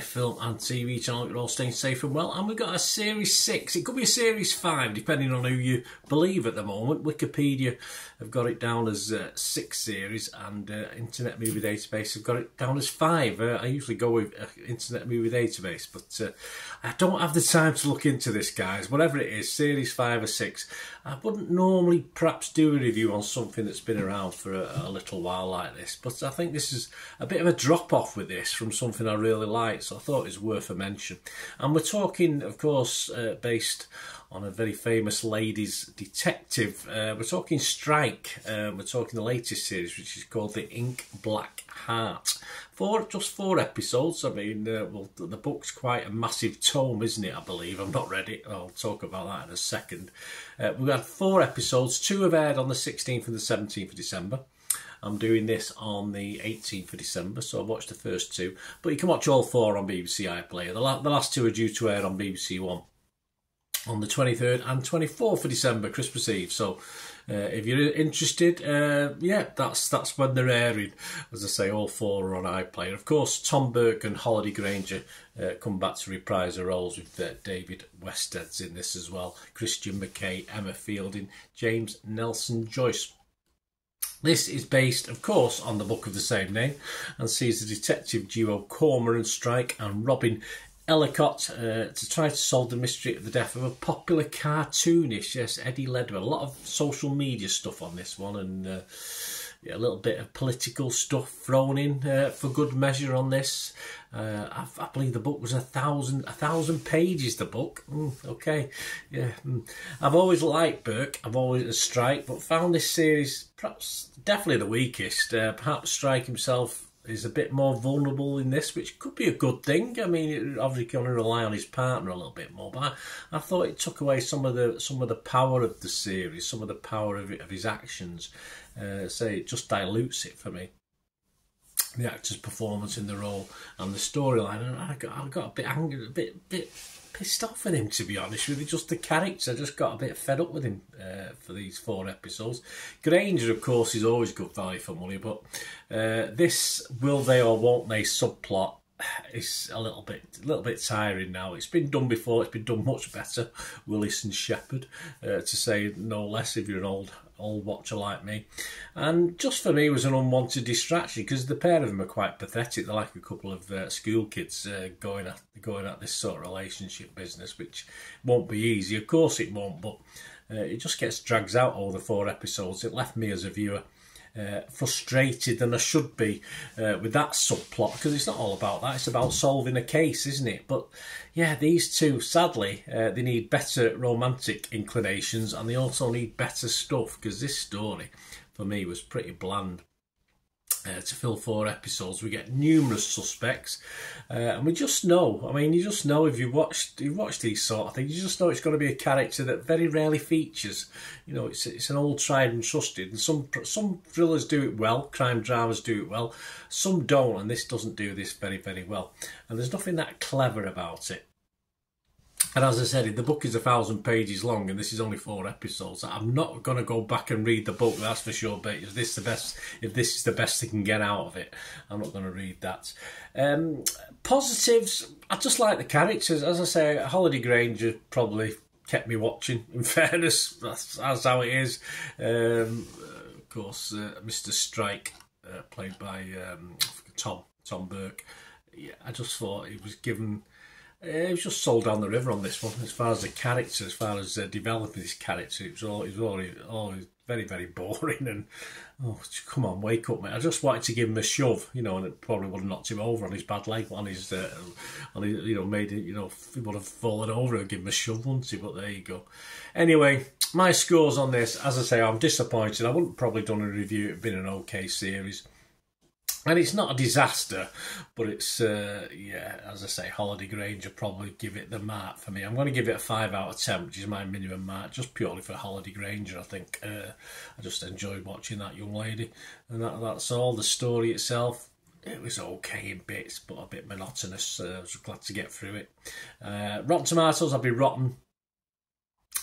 film and TV channel. You're all staying safe and well. And we've got a Series 6. It could be a Series 5, depending on who you believe at the moment. Wikipedia have got it down as 6 series, and Internet Movie Database have got it down as 5. I usually go with Internet Movie Database, but I don't have the time to look into this, guys. Whatever it is, Series 5 or 6. I wouldn't normally perhaps do a review on something that's been around for a little while like this, but I think this is a bit of a drop-off with this from something I really like, so I thought it was worth a mention. And we're talking, of course, based on a very famous ladies detective. We're talking Strike. We're talking the latest series, which is called The Ink Black Heart. Just 4 episodes. I mean, well, the book's quite a massive tome, isn't it? I believe. I've not read it. I'll talk about that in a second. We've had 4 episodes. 2 have aired on the 16th and the 17th of December. I'm doing this on the 18th of December, so I've watched the first 2. But you can watch all 4 on BBC iPlayer. The last 2 are due to air on BBC One on the 23rd and 24th of December, Christmas Eve. So if you're interested, yeah, that's when they're airing. As I say, all 4 are on iPlayer. Of course, Tom Burke and Holly Granger come back to reprise their roles with David Wested's in this as well. Christian McKay, Emma Fielding, James Nelson Joyce. This is based, of course, on the book of the same name, and sees the detective duo Cormoran Strike and Robin Ellicott to try to solve the mystery of the death of a popular cartoonist, yes, Eddie Ledwell. A lot of social media stuff on this one, and yeah, a little bit of political stuff thrown in for good measure on this. I believe the book was 1,000 pages, the book. Okay, yeah. I've always liked Burke, I've always Strike, but found this series perhaps definitely the weakest. Perhaps Strike himself is a bit more vulnerable in this, which could be a good thing. I mean, it obviously going to rely on his partner a little bit more, but I thought it took away some of the power of the series, some of the power of his actions. Say it just dilutes it for me. The actor's performance in the role and the storyline, and I got a bit angry, a bit pissed off with him, to be honest with you. Just the character, I just got a bit fed up with him for these 4 episodes. Granger, of course, is always good value for money, but this will they or won't they subplot is a little bit tiring now. It's been done before. It's been done much better. Willis and Shepherd, to say no less, if you're an old watcher like me. And just for me, it was an unwanted distraction, because the pair of them are quite pathetic. They're like a couple of school kids going at this sort of relationship business, which won't be easy. Of course it won't, but it just drags out over the 4 episodes. It left me as a viewer frustrated than I should be with that subplot, because it's not all about that. It's about solving a case, isn't it? But yeah, these 2, sadly, they need better romantic inclinations, and they also need better stuff, because this story for me was pretty bland. To fill 4 episodes, we get numerous suspects, and we just know. I mean, you just know if you've watched these sort of things, you just know it's going to be a character that very rarely features. You know, it's an old tried and trusted. And some thrillers do it well, crime dramas do it well, some don't, and this doesn't do this very, very well. And there's nothing that clever about it. And as I said, the book is 1,000 pages long, and this is only 4 episodes. I'm not going to go back and read the book, that's for sure. But if this is the best they can get out of it, I'm not going to read that. Positives, I just like the characters. As I say, Holly Granger probably kept me watching. In fairness, that's how it is. Of course, Mr. Strike, played by Tom Burke. Yeah, I just thought he was given. It was just sold down the river on this one. As far as the character, as far as developing this character, it was always very, very boring. And oh, come on, wake up, mate! I just wanted to give him a shove, you know, and it probably would have knocked him over on his bad leg, on his, you know, made it, you know, he would have fallen over and give him a shove, wouldn't he? But there you go. Anyway, my scores on this, as I say, I'm disappointed. I wouldn't probably done a review. It'd been an okay series. And it's not a disaster, but it's, yeah, as I say, Holly Granger probably give it the mark for me. I'm going to give it a 5 out of 10, which is my minimum mark, just purely for Holly Granger, I think. I just enjoyed watching that young lady. And that's all. The story itself, it was okay in bits, but a bit monotonous. I was glad to get through it. Rotten Tomatoes, I'll be rotten.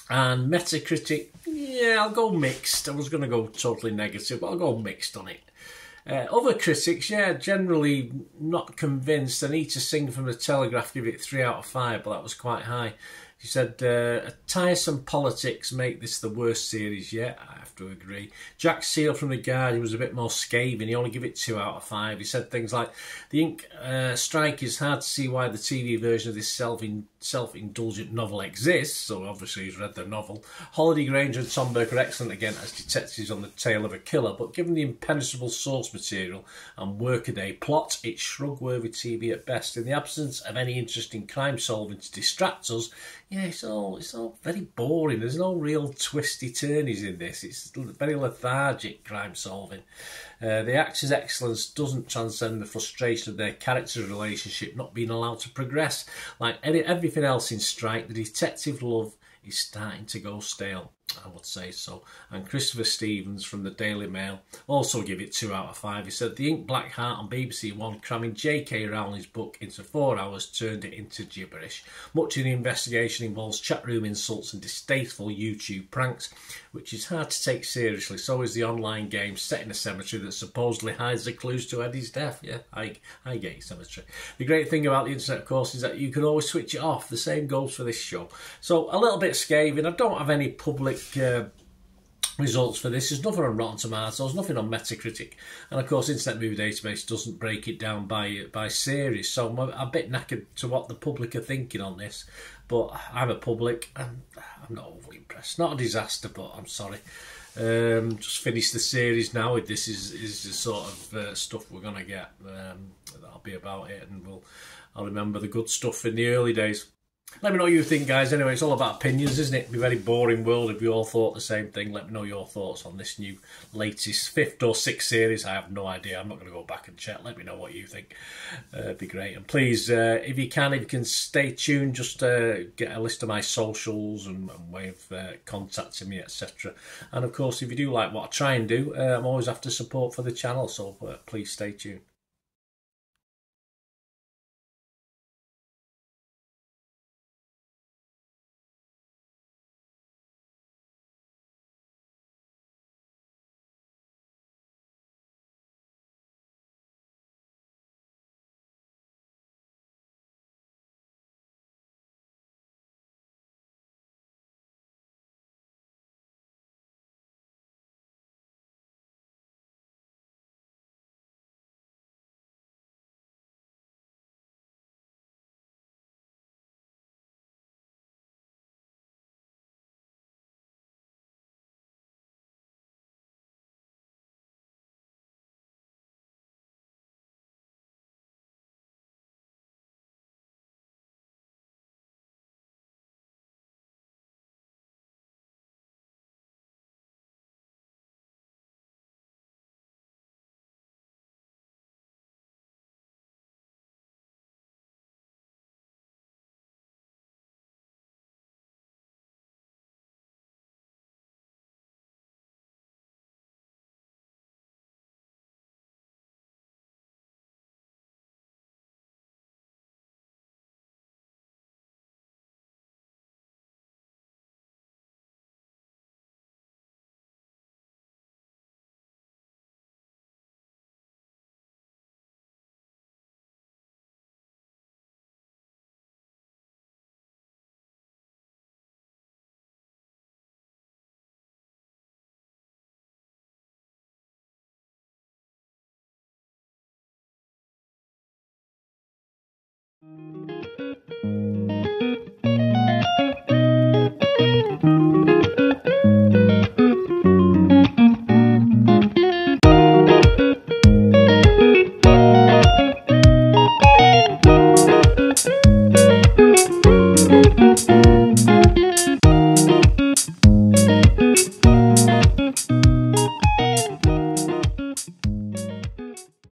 And Metacritic, yeah, I'll go mixed. I was going to go totally negative, but I'll go mixed on it. Other critics, yeah, generally not convinced. Anita Singh from The Telegraph gave it 3 out of 5, but that was quite high. She said, tiresome politics make this the worst series yet. I have to agree. Jack Seal from The Guardian was a bit more scathing. He only gave it 2 out of 5. He said things like, the ink strike is hard to see why the TV version of this self-indulgent novel exists. So obviously he's read the novel. Holliday Granger and Tom Burke are excellent again as detectives on the tail of a killer, but given the impenetrable source material and workaday plot, it's shrug-worthy TV at best. In the absence of any interesting crime solving to distract us, yeah, it's all very boring. There's no real twisty turnies in this. It's very lethargic crime solving. The actors' excellence doesn't transcend the frustration of their characters' relationship not being allowed to progress. Like everything else in Strike, the detective love is starting to go stale, I would say so. And Christopher Stevens from the Daily Mail also give it 2 out of 5. He said, the ink black heart on BBC One cramming J.K. Rowling's book into 4 hours turned it into gibberish. Much of the investigation involves chatroom insults and distasteful YouTube pranks, which is hard to take seriously. So is the online game set in a cemetery that supposedly hides the clues to Eddie's death. Yeah, Highgate Cemetery. The great thing about the internet, of course, is that you can always switch it off. The same goes for this show. So a little bit scathing. I don't have any public results for this. There's nothing on Rotten Tomatoes, nothing on Metacritic, and of course Internet Movie Database doesn't break it down by series, so I'm a bit knackered to what the public are thinking on this, but I'm a public and I'm not overly impressed. Not a disaster, but I'm sorry. Just finished the series now. This is the sort of stuff we're gonna get. That'll be about it, and I'll remember the good stuff in the early days. Let me know what you think, guys. Anyway, it's all about opinions, isn't it? It'd be a very boring world if we all thought the same thing. Let me know your thoughts on this new latest 5th or 6th series. I have no idea. I'm not going to go back and check. Let me know what you think. It'd be great. And please, if you can stay tuned, just get a list of my socials and way of contacting me, etc. And of course, if you do like what I try and do, I'm always after support for the channel, so please stay tuned.